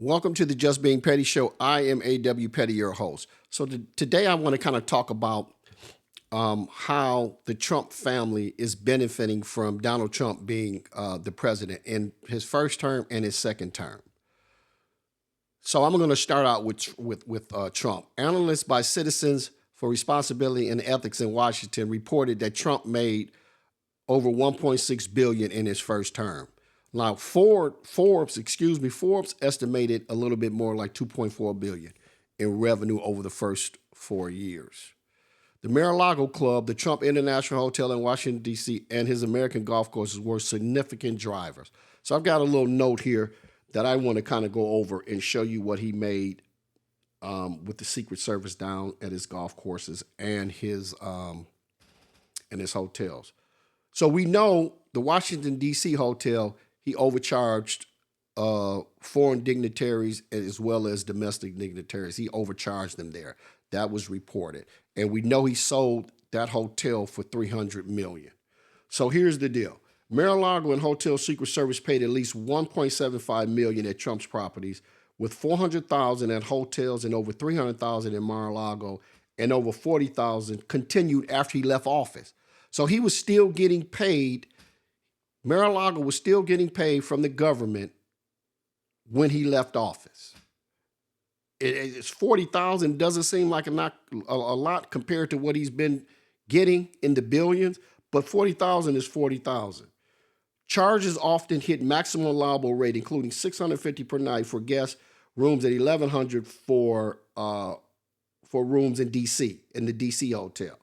Welcome to the Just Being Petty show. I am A.W. Petty, your host. So today I want to kind of talk about how the Trump family is benefiting from Donald Trump being the president in his first term and his second term. So I'm going to start out with Trump. Analysts by Citizens for Responsibility and Ethics in Washington reported that Trump made over $1.6 billion in his first term. Now, Forbes estimated a little bit more, like $2.4 billion in revenue over the first 4 years. The Mar-a-Lago Club, the Trump International Hotel in Washington, D.C., and his American golf courses were significant drivers. So I've got a little note here that I want to kind of go over and show you what he made with the Secret Service down at his golf courses and his hotels. So we know the Washington, D.C. hotel, he overcharged foreign dignitaries as well as domestic dignitaries. He overcharged them there. That was reported. And we know he sold that hotel for $300 million. So here's the deal. Mar-a-Lago and Hotel Secret Service paid at least $1.75 million at Trump's properties, with $400,000 at hotels and over $300,000 in Mar-a-Lago, and over $40,000 continued after he left office. So he was still getting paid. Mar-a-Lago was still getting paid from the government when he left office. It's $40,000 doesn't seem like a lot compared to what he's been getting in the billions, but $40,000 is $40,000. Charges often hit maximum allowable rate, including $650 per night for guest rooms at $1,100 for rooms in D.C., in the D.C. hotel.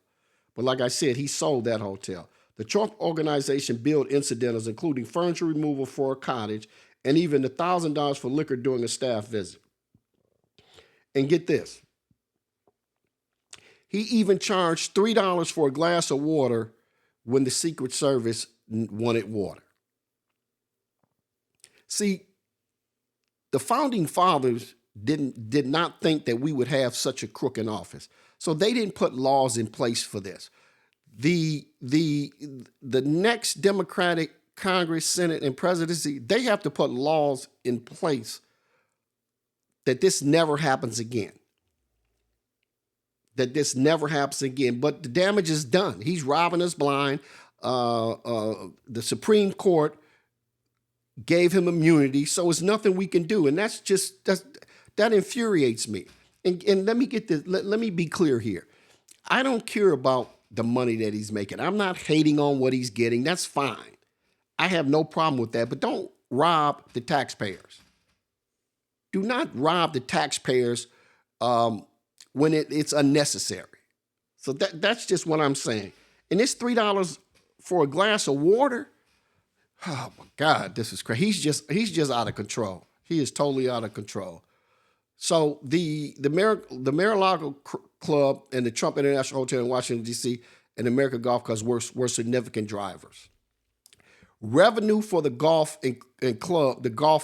But like I said, he sold that hotel. The Trump organization billed incidentals, including furniture removal for a cottage and even $1,000 for liquor during a staff visit. And get this. He even charged $3 for a glass of water when the Secret Service wanted water. See, the founding fathers did not think that we would have such a crook in office. So they didn't put laws in place for this. The next Democratic Congress, Senate, and presidency, they have to put laws in place that this never happens again. That this never happens again. But the damage is done. He's robbing us blind. The Supreme Court gave him immunity, so it's nothing we can do. And that infuriates me. And let me get this. Let me be clear here. I don't care about the money that he's making. I'm not hating on what he's getting. That's fine. I have no problem with that. But don't rob the taxpayers. Do not rob the taxpayers when it's unnecessary. So that's just what I'm saying. And this $3 for a glass of water, oh my God, this is crazy. He's just out of control. He is totally out of control. So the Mar-a-Lago Club and the Trump International Hotel in Washington, D.C. and the American Golf Course were significant drivers. Revenue for the golf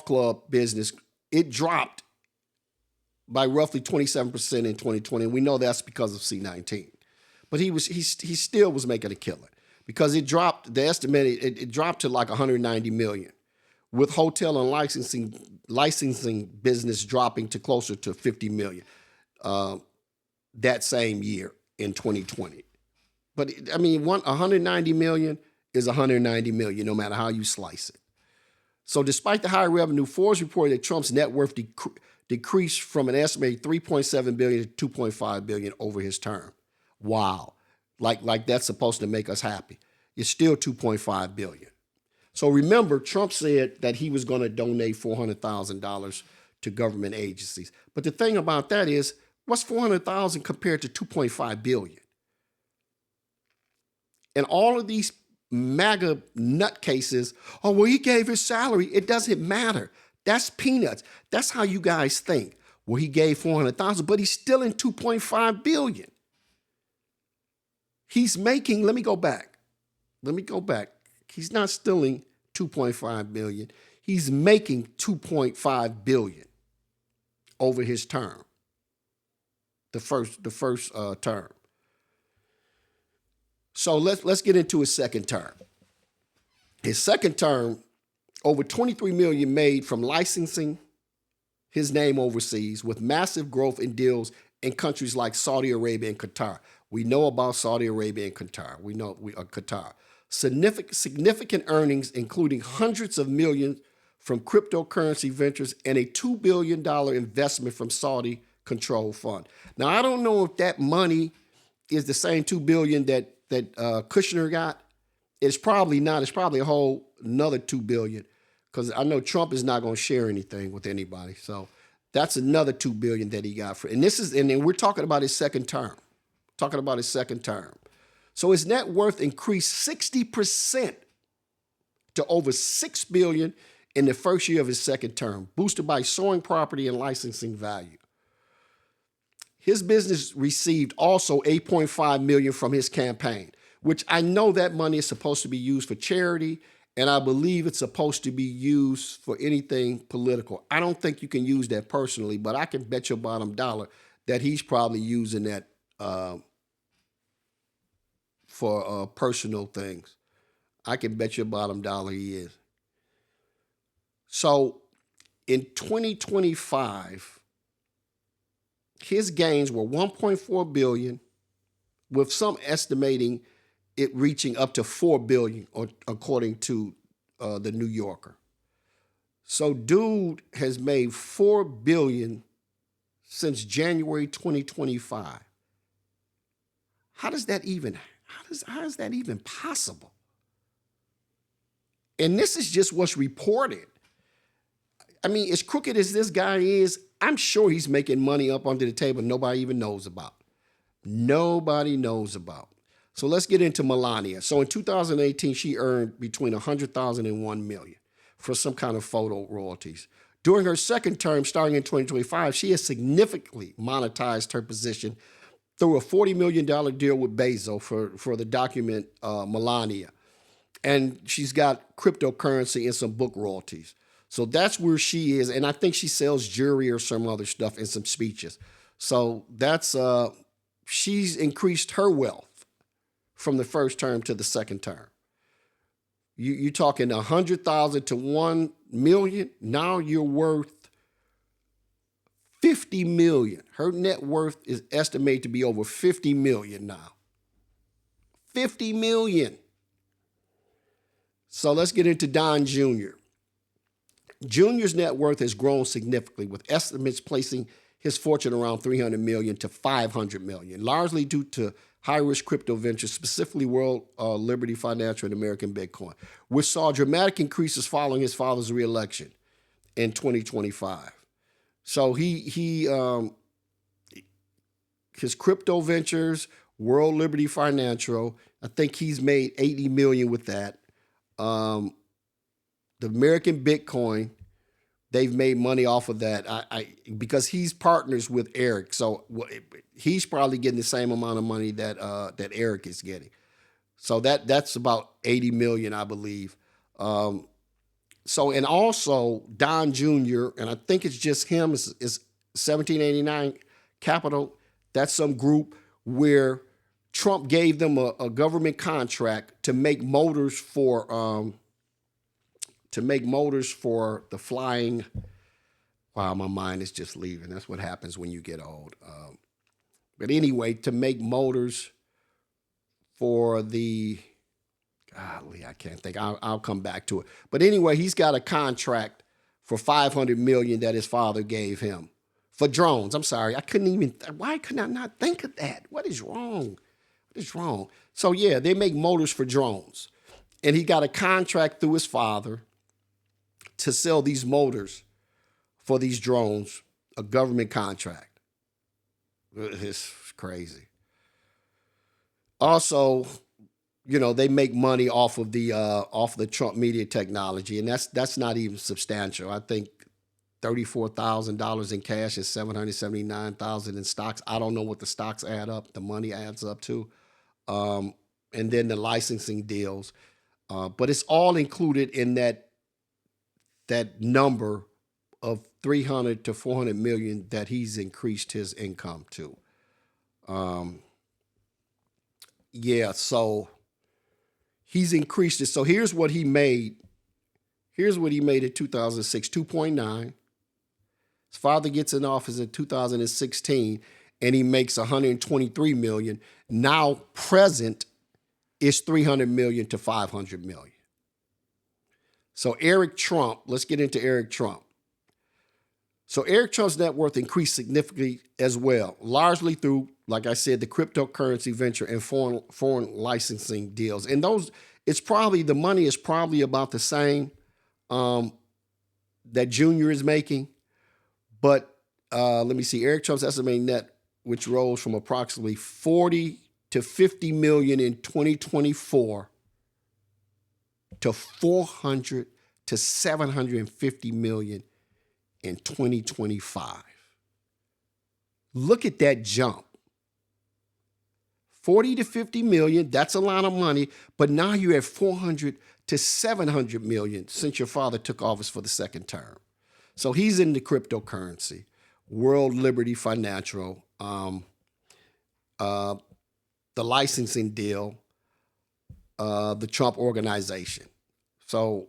club business, it dropped by roughly 27% in 2020. And we know that's because of C-19. But he still was making a killing because it dropped, it dropped to like $190 million, with hotel and licensing business dropping to closer to $50 million that same year in 2020. But I mean, $190 million is $190 million, no matter how you slice it. So despite the high revenue, Forbes reported that Trump's net worth decreased from an estimated $3.7 billion to $2.5 billion over his term. Wow. Like that's supposed to make us happy. It's still $2.5 billion. So remember, Trump said that he was going to donate $400,000 to government agencies. But the thing about that is, what's $400,000 compared to $2.5 billion? And all of these MAGA nutcases, oh, well, he gave his salary. It doesn't matter. That's peanuts. That's how you guys think. Well, he gave $400,000, but he's still in $2.5 billion. He's making, let me go back. He's not stealing $2.5 billion. He's making $2.5 billion over his term, the first term. So let's get into his second term. His second term, over $23 million made from licensing his name overseas with massive growth in deals in countries like Saudi Arabia and Qatar. We know about Saudi Arabia and Qatar. We know Qatar. Significant earnings, including hundreds of millions from cryptocurrency ventures and a $2 billion investment from Saudi-controlled fund. Now, I don't know if that money is the same $2 billion that Kushner got. It's probably not. It's probably a whole another $2 billion, because I know Trump is not going to share anything with anybody. So that's another $2 billion that he got and then we're talking about his second term. So his net worth increased 60% to over $6 billion in the first year of his second term, boosted by soaring property and licensing value. His business received also $8.5 million from his campaign, which I know that money is supposed to be used for charity, and I believe it's supposed to be used for anything political. I don't think you can use that personally, but I can bet your bottom dollar that he's probably using that for personal things. I can bet your bottom dollar he is. So in 2025, his gains were $1.4 billion, with some estimating it reaching up to $4 billion, according to the New Yorker. So dude has made $4 billion since January 2025. How is that even possible? And this is just what's reported. I mean, as crooked as this guy is, I'm sure he's making money up under the table nobody even knows about. Nobody knows about. So let's get into Melania. So in 2018, she earned between $100,000 and $1 million for some kind of photo royalties. During her second term, starting in 2025, she has significantly monetized her position through a $40 million deal with Bezos for the document Melania. And she's got cryptocurrency and some book royalties. So that's where she is. And I think she sells jewelry or some other stuff and some speeches. So that's she's increased her wealth from the first term to the second term. You're talking 100,000 to 1 million. Now you're worth 50 million. Her net worth is estimated to be over 50 million now. 50 million. So let's get into Don Jr. Jr.'s net worth has grown significantly, with estimates placing his fortune around 300 million to 500 million, largely due to high-risk crypto ventures, specifically World Liberty Financial and American Bitcoin, which saw dramatic increases following his father's reelection in 2025. So his crypto ventures, World Liberty Financial, I think he's made 80 million with that. The American Bitcoin, they've made money off of that. Because he's partners with Eric, so he's probably getting the same amount of money that Eric is getting. So that's about 80 million, I believe. And also Don Jr., and I think it's just him, is 1789 Capital. That's some group where Trump gave them a government contract to make motors for the flying. Wow, my mind is just leaving. That's what happens when you get old. But anyway, to make motors for the, golly, I can't think. I'll come back to it. But anyway, he's got a contract for $500 million that his father gave him for drones. I'm sorry, why could I not think of that? What is wrong? So yeah, they make motors for drones. And he got a contract through his father to sell these motors for these drones, a government contract. It's crazy. Also, they make money off of the Trump media technology, and that's not even substantial. I think $34,000 in cash and $779,000 in stocks. I don't know what the stocks add up. The money adds up to, and then the licensing deals. But it's all included in that number of 300 to 400 million that he's increased his income to. So he's increased it. So here's what he made. Here's what he made in 2006, 2.9, His father gets in office in 2016 and he makes 123 million. Now present is 300 million to 500 million. So Eric Trump, let's get into Eric Trump. So Eric Trump's net worth increased significantly as well, largely through, like I said, the cryptocurrency venture and foreign licensing deals. And those, the money is probably about the same that Junior is making. But let me see, Eric Trump's estimated net, which rose from approximately 40 to 50 million in 2024 to 400 to 750 million in 2025. Look at that jump. 40 to 50 million, that's a lot of money, but now you're at 400 to 700 million since your father took office for the second term. So he's in the cryptocurrency, World Liberty Financial, the licensing deal, the Trump Organization. So,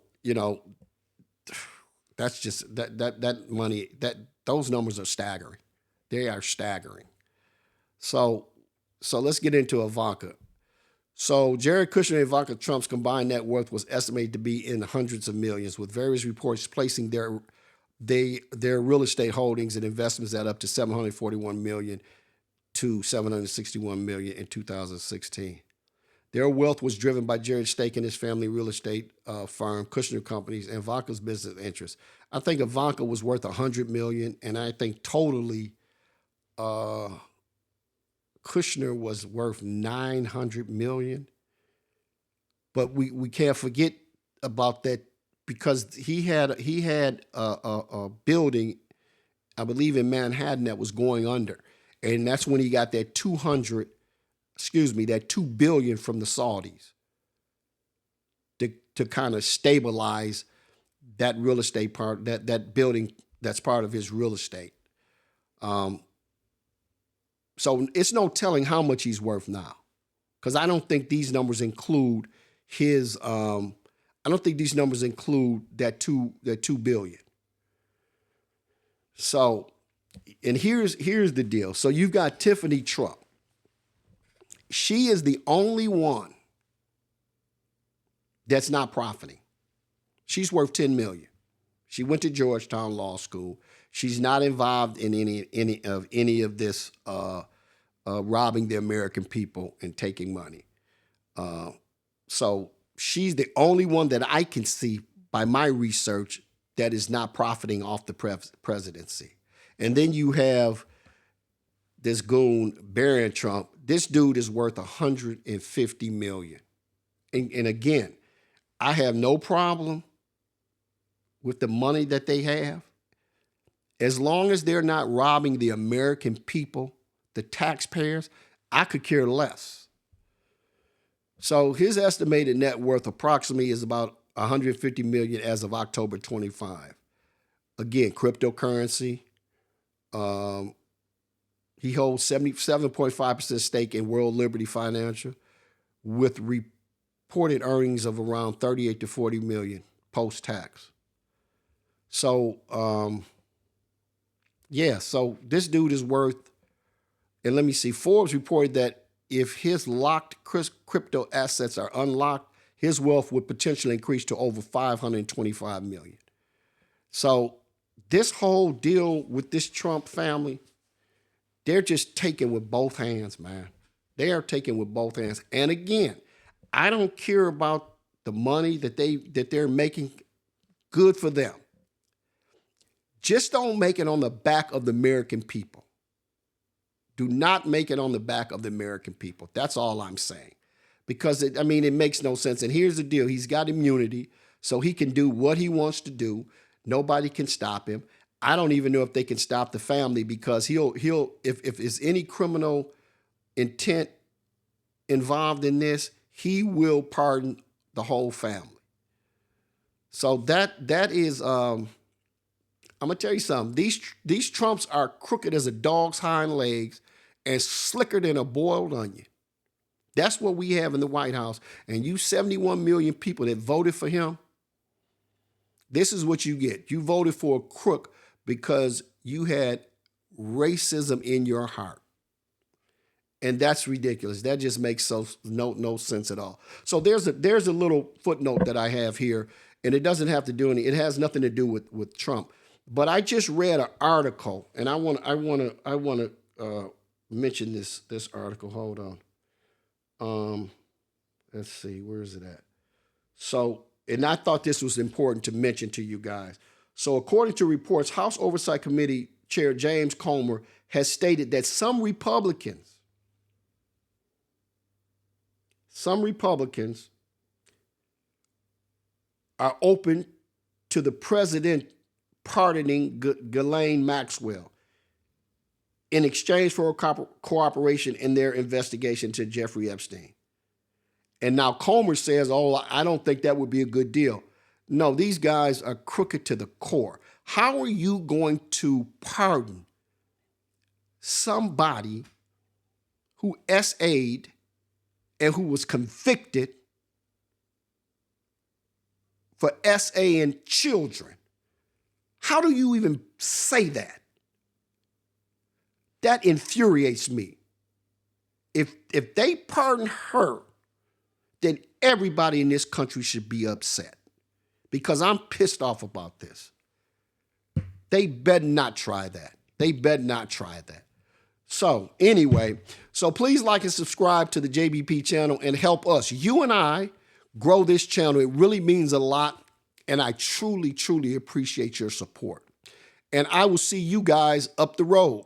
that's just that money, those numbers are staggering. They are staggering. So let's get into Ivanka. So Jared Kushner and Ivanka Trump's combined net worth was estimated to be in the hundreds of millions, with various reports placing their real estate holdings and investments at up to 741 million to 761 million in 2016. Their wealth was driven by Jared's stake in his family real estate firm, Kushner Companies, and Ivanka's business interests. I think Ivanka was worth 100 million, and I think totally Kushner was worth 900 million. But we can't forget about that, because he had a building, I believe in Manhattan, that was going under, and that's when he got that 2 billion from the Saudis to kind of stabilize that real estate part, that building that's part of his real estate. So it's no telling how much he's worth now, because I don't think these numbers include his. I don't think these numbers include that two billion. So, and here's the deal. So you've got Tiffany Trump. She is the only one that's not profiting. She's worth 10 million. She went to Georgetown Law School. She's not involved in any of this robbing the American people and taking money. So she's the only one that I can see by my research that is not profiting off the presidency. And then you have this goon, Barron Trump. This dude is worth 150 million. And again, I have no problem with the money that they have, as long as they're not robbing the American people, the taxpayers. I could care less. So his estimated net worth approximately is about 150 million as of October 25. Again, cryptocurrency. He holds 77.5% stake in World Liberty Financial, with reported earnings of around 38 to 40 million post-tax. So, so this dude is worth, and let me see, Forbes reported that if his locked crypto assets are unlocked, his wealth would potentially increase to over 525 million. So this whole deal with this Trump family, they're just taking with both hands, man. They are taking with both hands. And again, I don't care about the money that they're making. Good for them. Just don't make it on the back of the American people. Do not make it on the back of the American people. That's all I'm saying. Because, it makes no sense. And here's the deal. He's got immunity, so he can do what he wants to do. Nobody can stop him. I don't even know if they can stop the family, because if there's any criminal intent involved in this, he will pardon the whole family. So that is, I'm gonna tell you something. These Trumps are crooked as a dog's hind legs and slicker than a boiled onion. That's what we have in the White House. And you 71 million people that voted for him, this is what you get. You voted for a crook because you had racism in your heart. And that's ridiculous. That just makes no sense at all. So there's a little footnote that I have here, and it doesn't have to do it has nothing to do with Trump. But I just read an article, and I want to mention this article. Hold on. Let's see, where is it at? So, and I thought this was important to mention to you guys. So, according to reports, House Oversight Committee Chair James Comer has stated that some Republicans are open to the president pardoning Ghislaine Maxwell in exchange for cooperation in their investigation to Jeffrey Epstein. And now Comer says, oh, I don't think that would be a good deal. No, these guys are crooked to the core. How are you going to pardon somebody who SA'd and who was convicted for SAing children? How do you even say that? That infuriates me. If they pardon her, then everybody in this country should be upset, because I'm pissed off about this. They better not try that. They better not try that. So anyway, so please like and subscribe to the JBP channel and help us, you and I, grow this channel. It really means a lot, and I truly, truly appreciate your support. And I will see you guys up the road.